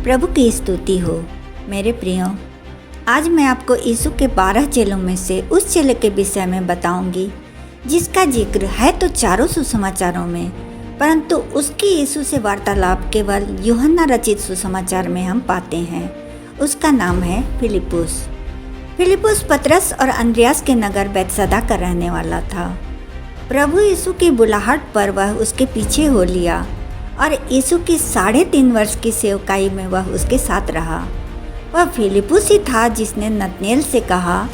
प्रभु की स्तुति हो। मेरे प्रियो, आज मैं आपको यीशु के 12 चेलों में से उस चेले के विषय में बताऊंगी जिसका जिक्र है तो चारों सुसमाचारों में, परंतु उसकी यीशु से वार्तालाप केवल यूहन्ना रचित सुसमाचार में हम पाते हैं। उसका नाम है फिलिपुस। फिलिपुस पतरस और अंद्रयास के नगर बैतसैदा का रहने वाला था। प्रभु यीशु की बुलाहट पर वह उसके पीछे हो लिया और यीशु की 3.5 वर्ष की सेवकाई में वह उसके साथ रहा। वह फिलिपुस ही था जिसने नतनेल से कहा,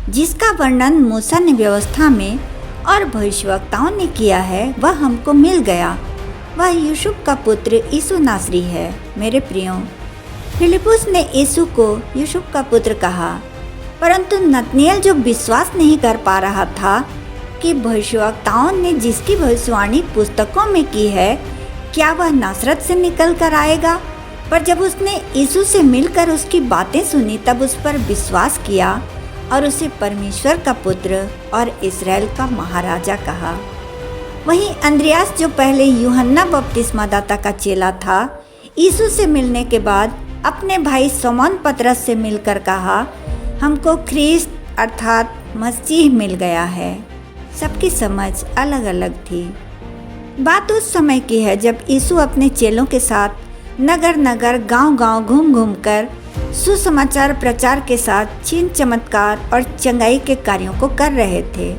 जिसका वर्णन मूसा ने व्यवस्था में और भविष्यवक्ताओं ने किया है, वह हमको मिल गया। वह यूसुफ का पुत्र यीशु नासरी है। मेरे प्रियो, फिलिपुस ने यीशु को यूसुफ का पुत्र कहा, परंतु नतनेल जो विश्वास नहीं कर पा रहा था कि भविष्यवक्ताओं ने जिसकी भविष्यवाणी पुस्तकों में की है, क्या वह नासरत से निकल कर आएगा। पर जब उसने यीशु से मिलकर उसकी बातें सुनी, तब उस पर विश्वास किया और उसे परमेश्वर का पुत्र और इस्राएल का महाराजा कहा। वहीं अंद्रयास, जो पहले यूहन्ना बपतिस्मादाता का चेला था, यीशु से मिलने के बाद अपने भाई शमौन पतरस से मिलकर कहा, हमको ख्रीस्त अर्थात मसीह मिल गया है। सबकी समझ अलग अलग थी। बात उस समय की है जब यीशु अपने चेलों के साथ नगर नगर गांव गांव घूम घूम कर सुसमाचार प्रचार के साथ चिन्ह चमत्कार और चंगाई के कार्यों को कर रहे थे।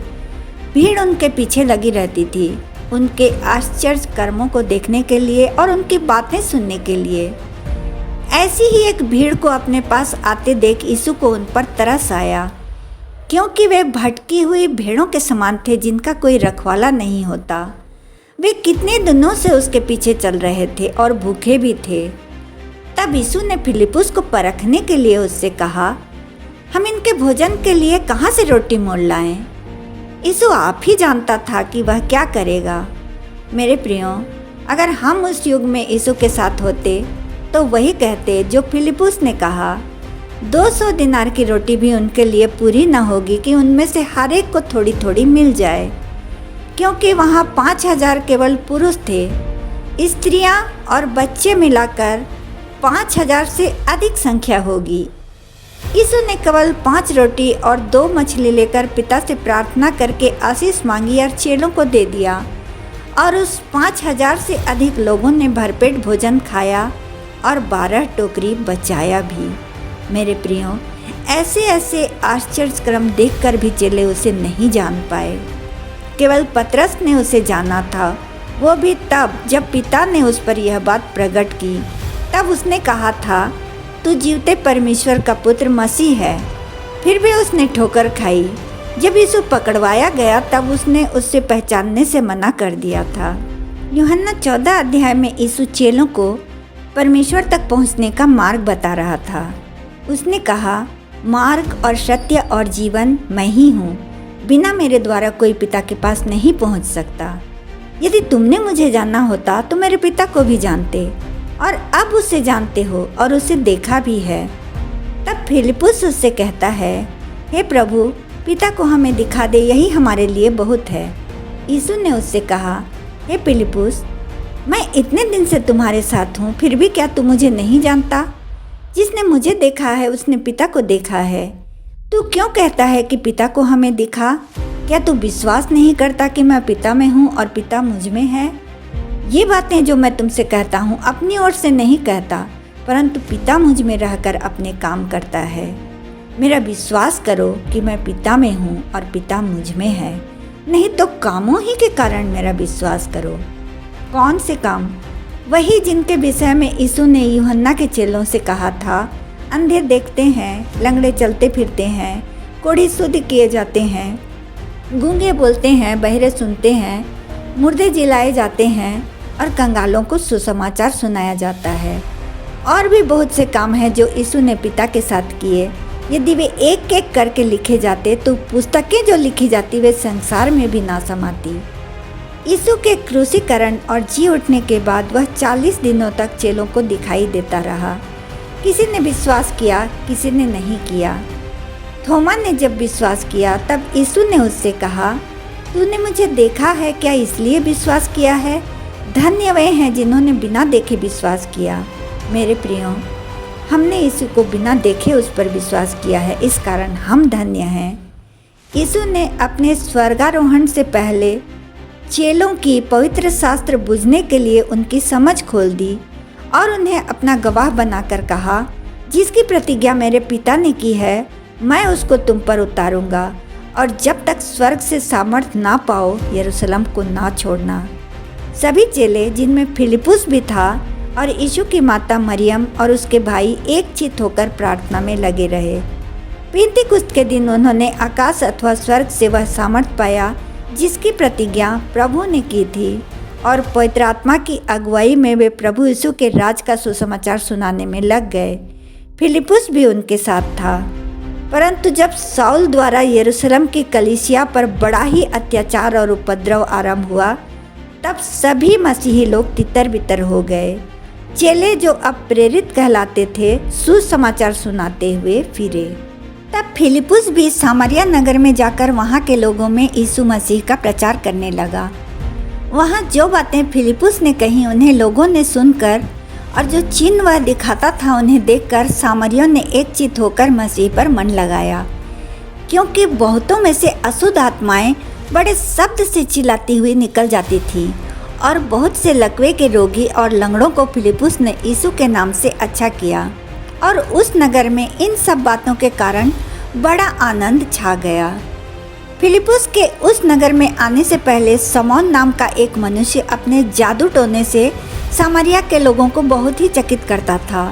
भीड़ उनके पीछे लगी रहती थी, उनके आश्चर्य कर्मों को देखने के लिए और उनकी बातें सुनने के लिए। ऐसी ही एक भीड़ को अपने पास आते देख यीशु को उन पर तरस आया, क्योंकि वे भटकी हुई भेड़ों के समान थे जिनका कोई रखवाला नहीं होता। वे कितने दिनों से उसके पीछे चल रहे थे और भूखे भी थे। तब यीशु ने फिलिपुस को परखने के लिए उससे कहा, हम इनके भोजन के लिए कहाँ से रोटी मोल लाएं? यीशु आप ही जानता था कि वह क्या करेगा। मेरे प्रियो, अगर हम उस युग में यीशु के साथ होते तो वही कहते जो फिलिपुस ने कहा। 200 दिनार की रोटी भी उनके लिए पूरी न होगी कि उनमें से हर एक को थोड़ी थोड़ी मिल जाए, क्योंकि वहाँ 5000 केवल पुरुष थे। स्त्रियाँ और बच्चे मिलाकर 5000 से अधिक संख्या होगी। यीशु ने केवल 5 रोटी और 2 मछली लेकर पिता से प्रार्थना करके आशीष मांगी और चेलों को दे दिया, और उस 5000 से अधिक लोगों ने भरपेट भोजन खाया और 12 टोकरी बचाया भी। मेरे प्रियो, ऐसे ऐसे आश्चर्य क्रम देखकर भी चेले उसे नहीं जान पाए। केवल पतरस ने उसे जाना था, वो भी तब जब पिता ने उस पर यह बात प्रकट की। तब उसने कहा था, तू जीवते परमेश्वर का पुत्र मसीह है। फिर भी उसने ठोकर खाई। जब यीशु पकड़वाया गया तब उसने उससे पहचानने से मना कर दिया था। यूहन्ना 14 अध्याय में यीशु चेलों को परमेश्वर तक पहुंचने का मार्ग बता रहा था। उसने कहा, मार्ग और सत्य और जीवन मैं ही हूँ। बिना मेरे द्वारा कोई पिता के पास नहीं पहुंच सकता। यदि तुमने मुझे जानना होता तो मेरे पिता को भी जानते, और अब उसे जानते हो और उसे देखा भी है। तब फिलिपुस उससे कहता है, हे प्रभु, पिता को हमें दिखा दे, यही हमारे लिए बहुत है। यीशु ने उससे कहा, हे फिलिपुस, मैं इतने दिन से तुम्हारे साथ हूँ, फिर भी क्या तू मुझे नहीं जानता? जिसने मुझे देखा है उसने पिता को देखा है। तू क्यों कहता है कि पिता को हमें दिखा? क्या तू विश्वास नहीं करता कि मैं पिता में हूँ और पिता मुझ में है? ये बातें जो मैं तुमसे कहता हूँ अपनी ओर से नहीं कहता, परंतु पिता मुझ में रहकर अपने काम करता है। मेरा विश्वास करो कि मैं पिता में हूँ और पिता मुझ में है, नहीं तो कामों ही के कारण मेरा विश्वास करो। कौन से काम? वही जिनके विषय में यीशु ने यूहन्ना के चेलों से कहा था, अंधे देखते हैं, लंगड़े चलते फिरते हैं, कोढ़ी शुद्ध किए जाते हैं, गूंगे बोलते हैं, बहरे सुनते हैं, मुर्दे जिलाए जाते हैं और कंगालों को सुसमाचार सुनाया जाता है। और भी बहुत से काम हैं जो यीशु ने पिता के साथ किए। यदि वे एक एक करके लिखे जाते तो पुस्तकें जो लिखी जाती वे संसार में भी ना समाती। यीशु के क्रूसीकरण और जी उठने के बाद वह 40 दिनों तक चेलों को दिखाई देता रहा। किसी ने विश्वास किया, किसी ने नहीं किया। थोमा ने जब विश्वास किया तब यीशु ने उससे कहा, तूने मुझे देखा है, क्या इसलिए विश्वास किया है? धन्य वे हैं जिन्होंने बिना देखे विश्वास किया। मेरे प्रियो, हमने यीशु को बिना देखे उस पर विश्वास किया है, इस कारण हम धन्य हैं। यीशु ने अपने स्वर्गारोहण से पहले चेलों की पवित्र शास्त्र बुझने के लिए उनकी समझ खोल दी और उन्हें अपना गवाह बनाकर कहा, जिसकी प्रतिज्ञा मेरे पिता ने की है, मैं उसको तुम पर उतारूंगा और जब तक स्वर्ग से सामर्थ्य ना पाओ यरूशलेम को ना छोड़ना। सभी चेले, जिनमें फिलिपुस भी था, और यीशु की माता मरियम और उसके भाई एक चित्त होकर प्रार्थना में लगे रहे। पेंतीकुस्त के दिन उन्होंने आकाश अथवा स्वर्ग से वह सामर्थ्य पाया जिसकी प्रतिज्ञा प्रभु ने की थी, और पवित्र आत्मा की अगुवाई में वे प्रभु यीशु के राज का सुसमाचार सुनाने में लग गए। फिलिपुस भी उनके साथ था। परंतु जब साउल द्वारा यरूशलेम की कलीसिया पर बड़ा ही अत्याचार और उपद्रव आरंभ हुआ, तब सभी मसीही लोग तितर बितर हो गए। चेले, जो अब प्रेरित कहलाते थे, सुसमाचार सुनाते हुए फिरे। तब फिलिपुस भी सामरिया नगर में जाकर वहाँ के लोगों में यीशु मसीह का प्रचार करने लगा। वहाँ जो बातें फिलिपुस ने कही उन्हें लोगों ने सुनकर, और जो चिन्ह वह दिखाता था उन्हें देखकर सामरियों ने एक चित्त होकर मसीह पर मन लगाया, क्योंकि बहुतों में से अशुद्ध आत्माएं बड़े शब्द से चिल्लाती हुई निकल जाती थी, और बहुत से लकवे के रोगी और लंगड़ों को फिलिपुस ने यीशु के नाम से अच्छा किया, और उस नगर में इन सब बातों के कारण बड़ा आनंद छा गया। फिलिपुस के उस नगर में आने से पहले समौन नाम का एक मनुष्य अपने जादू टोने से सामरिया के लोगों को बहुत ही चकित करता था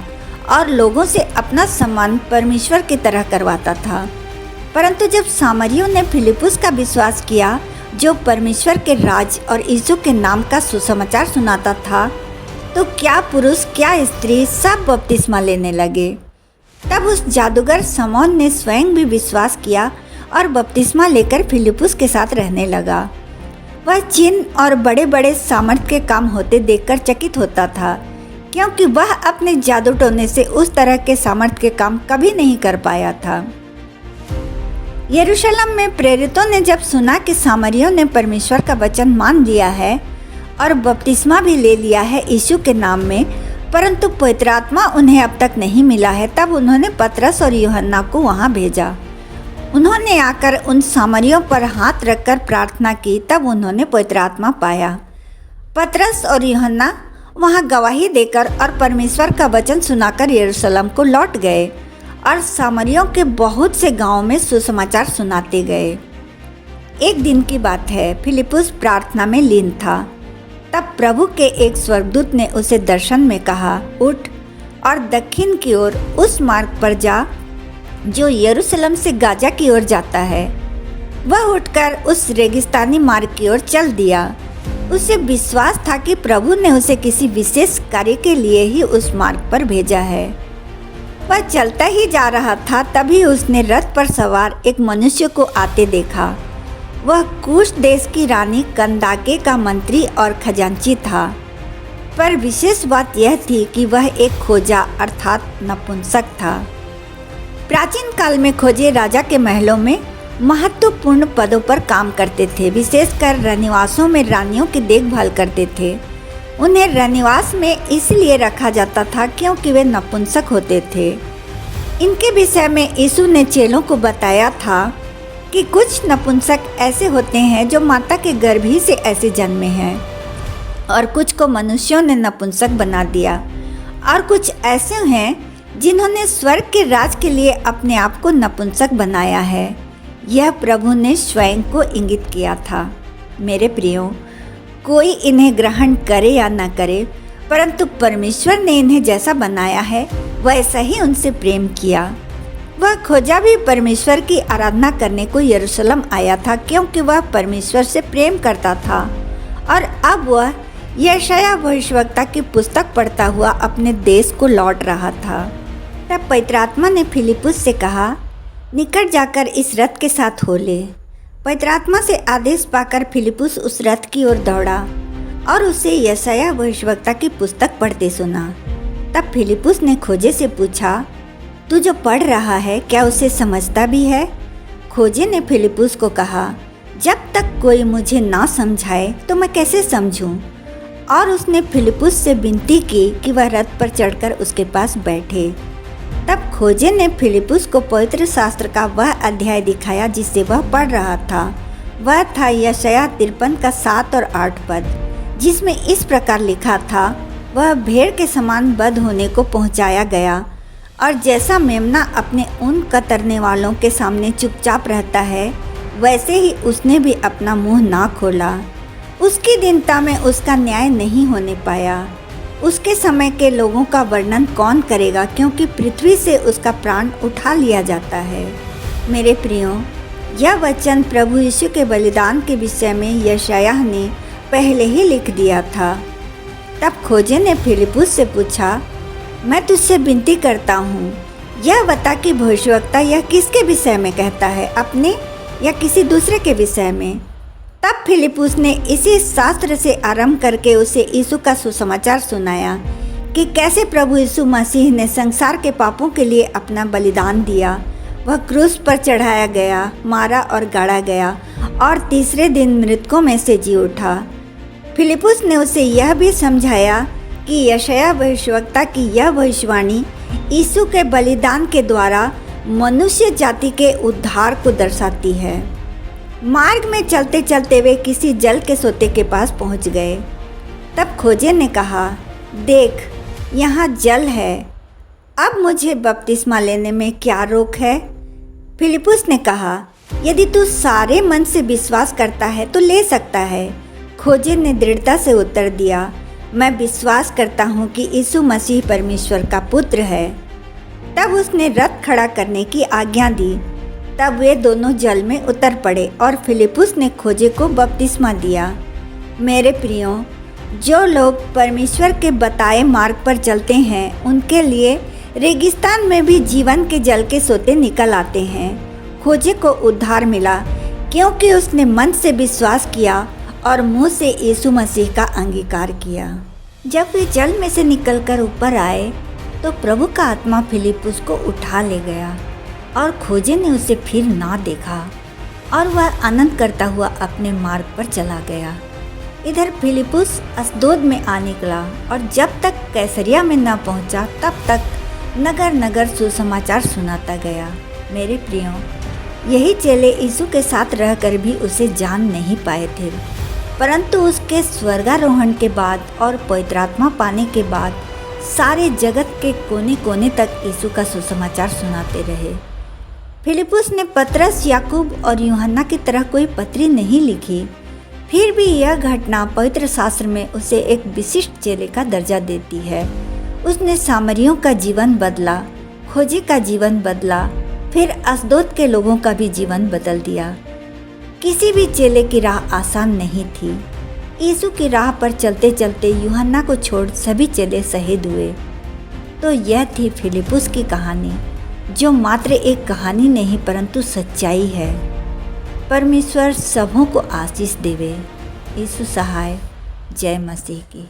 और लोगों से अपना सम्मान परमेश्वर की तरह करवाता था। परंतु जब सामरियों ने फिलिपुस का विश्वास किया, जो परमेश्वर के राज और यीशु के नाम का सुसमाचार सुनाता था, तो क्या पुरुष क्या स्त्री सब बपतिस्मा लेने लगे। तब उस जादूगर समौन ने स्वयं भी विश्वास किया और बपतिस्मा लेकर फिलिपुस के साथ रहने लगा। वह चिन्ह और बड़े बड़े सामर्थ्य के काम होते देखकर चकित होता था, क्योंकि वह अपने जादू टोने से उस तरह के सामर्थ्य के काम कभी नहीं कर पाया था। यरूशलेम में प्रेरितों ने जब सुना कि सामरियों ने परमेश्वर का वचन मान लिया है और बपतिस्मा भी ले लिया है यीशु के नाम में, परंतु पवित्र आत्मा उन्हें अब तक नहीं मिला है, तब उन्होंने पतरस और यूहन्ना को वहां भेजा। उन्होंने आकर उन सामरियों पर हाथ रखकर प्रार्थना की, तब उन्होंने पवित्र आत्मा पाया। पतरस और यूहन्ना वहां गवाही देकर और परमेश्वर का वचन सुनाकर यरूशलेम को लौट गए और सामरियों के बहुत से गांवों में सुसमाचार सुनाते गए। एक दिन की बात है, फिलिपुस प्रार्थना में लीन था। तब प्रभु के एक स्वर्गदूत ने उसे दर्शन में कहा, उठ और दक्षिण की ओर उस मार्ग पर जा जो यरूशलेम से गाजा की ओर जाता है। वह उठकर उस रेगिस्तानी मार्ग की ओर चल दिया। उसे विश्वास था कि प्रभु ने उसे किसी विशेष कार्य के लिए ही उस मार्ग पर भेजा है। वह चलता ही जा रहा था, तभी उसने रथ पर सवार एक मनुष्य को आते देखा। वह कूश देश की रानी कंदाके का मंत्री और खजांची था। पर विशेष बात यह थी कि वह एक खोजा अर्थात नपुंसक था। प्राचीन काल में खोजे राजा के महलों में महत्वपूर्ण पदों पर काम करते थे, विशेषकर रनिवासों में रानियों की देखभाल करते थे। उन्हें रनिवास में इसलिए रखा जाता था क्योंकि वे नपुंसक होते थे। इनके विषय में यीशु ने चेलों को बताया था कि कुछ नपुंसक ऐसे होते हैं जो माता के गर्भ ही से ऐसे जन्मे हैं, और कुछ को मनुष्यों ने नपुंसक बना दिया, और कुछ ऐसे हैं जिन्होंने स्वर्ग के राज के लिए अपने आप को नपुंसक बनाया है। यह प्रभु ने स्वयं को इंगित किया था। मेरे प्रियो, कोई इन्हें ग्रहण करे या न करे, परंतु परमेश्वर ने इन्हें जैसा बनाया है वैसा ही उनसे प्रेम किया। वह खोजा भी परमेश्वर की आराधना करने को यरूशलेम आया था, क्योंकि वह परमेश्वर से प्रेम करता था, और अब वह यशायाह भविष्यवक्ता की पुस्तक पढ़ता हुआ अपने देश को लौट रहा था। तब पवित्र आत्मा ने फिलिपुस से कहा, निकट जाकर इस रथ के साथ हो ले। पवित्र आत्मा से आदेश पाकर फिलिपुस उस रथ की ओर दौड़ा और उसे यशायाह भविष्यवक्ता की पुस्तक पढ़ते सुना। तब फिलिपुस ने खोजे से पूछा, तू जो पढ़ रहा है क्या उसे समझता भी है? खोजे ने फिलिपुस को कहा, जब तक कोई मुझे ना समझाए तो मैं कैसे समझूं? और उसने फिलिपुस से विनती की कि वह रथ पर चढ़कर उसके पास बैठे। तब खोजे ने फिलिपुस को पवित्र शास्त्र का वह अध्याय दिखाया जिसे वह पढ़ रहा था। वह था यशायाह 53 का 7 और 8 पद, जिसमें इस प्रकार लिखा था, वह भेड़ के समान बंद होने को पहुंचाया गया, और जैसा मेमना अपने ऊन कतरने वालों के सामने चुपचाप रहता है, वैसे ही उसने भी अपना मुंह ना खोला। उसकी दीनता में उसका न्याय नहीं होने पाया। उसके समय के लोगों का वर्णन कौन करेगा, क्योंकि पृथ्वी से उसका प्राण उठा लिया जाता है। मेरे प्रियो, यह वचन प्रभु यीशु के बलिदान के विषय में यशायाह ने पहले ही लिख दिया था। तब खोजे ने फिलिपुस से पूछा, मैं तुझसे विनती करता हूँ, यह बता कि भविष्यवक्ता यह किसके विषय में कहता है, अपने या किसी दूसरे के विषय में। तब फिलिपुस ने इसी शास्त्र से आरंभ करके उसे यीशु का सुसमाचार सुनाया कि कैसे प्रभु यीशु मसीह ने संसार के पापों के लिए अपना बलिदान दिया। वह क्रूस पर चढ़ाया गया, मारा और गाड़ा गया और तीसरे दिन मृतकों में से जी उठा। फिलिपुस ने उसे यह भी समझाया कि यशायाह भविष्यवक्ता की यह भविष्यवाणी यीशु के बलिदान के द्वारा मनुष्य जाति के उद्धार को दर्शाती है। मार्ग में चलते चलते वे किसी जल के सोते के पास पहुंच गए। तब खोजे ने कहा, देख, यहाँ जल है, अब मुझे बपतिस्मा लेने में क्या रोक है? फिलिपुस ने कहा, यदि तू सारे मन से विश्वास करता है तो ले सकता है। खोजे ने दृढ़ता से उत्तर दिया, मैं विश्वास करता हूँ कि यीशु मसीह परमेश्वर का पुत्र है। तब उसने रथ खड़ा करने की आज्ञा दी। तब वे दोनों जल में उतर पड़े और फिलिपुस ने खोजे को बपतिस्मा दिया। मेरे प्रियो, जो लोग परमेश्वर के बताए मार्ग पर चलते हैं, उनके लिए रेगिस्तान में भी जीवन के जल के सोते निकल आते हैं। खोजे को उद्धार मिला क्योंकि उसने मन से विश्वास किया और मुंह से यीशु मसीह का अंगीकार किया। जब वे जल में से निकलकर ऊपर आए तो प्रभु का आत्मा फिलिपुस को उठा ले गया और खोजे ने उसे फिर ना देखा और वह आनंद करता हुआ अपने मार्ग पर चला गया। इधर फिलिपुस अस्दोद में आ निकला और जब तक कैसरिया में न पहुंचा तब तक नगर नगर सुसमाचार सुनाता गया। मेरे प्रियो, यही चेले यीशु के साथ रहकर भी उसे जान नहीं पाए थे, परंतु उसके स्वर्गारोहण के बाद और पवित्र आत्मा पाने के बाद सारे जगत के कोने कोने तक यीशु का सुसमाचार सुनाते रहे। फिलिपुस ने पतरस, याकूब और यूहन्ना की तरह कोई पत्री नहीं लिखी, फिर भी यह घटना पवित्र शास्त्र में उसे एक विशिष्ट चेले का दर्जा देती है। उसने सामरियों का जीवन बदला, खोजे का जीवन बदला, फिर अस्दोद के लोगों का भी जीवन बदल दिया। किसी भी चेले की राह आसान नहीं थी। यीशु की राह पर चलते चलते यूहन्ना को छोड़ सभी चेले शहीद हुए। तो यह थी फिलिपुस की कहानी, जो मात्र एक कहानी नहीं परंतु सच्चाई है। परमेश्वर सबों को आशीष देवे। यीशु सहाय। जय मसीह की।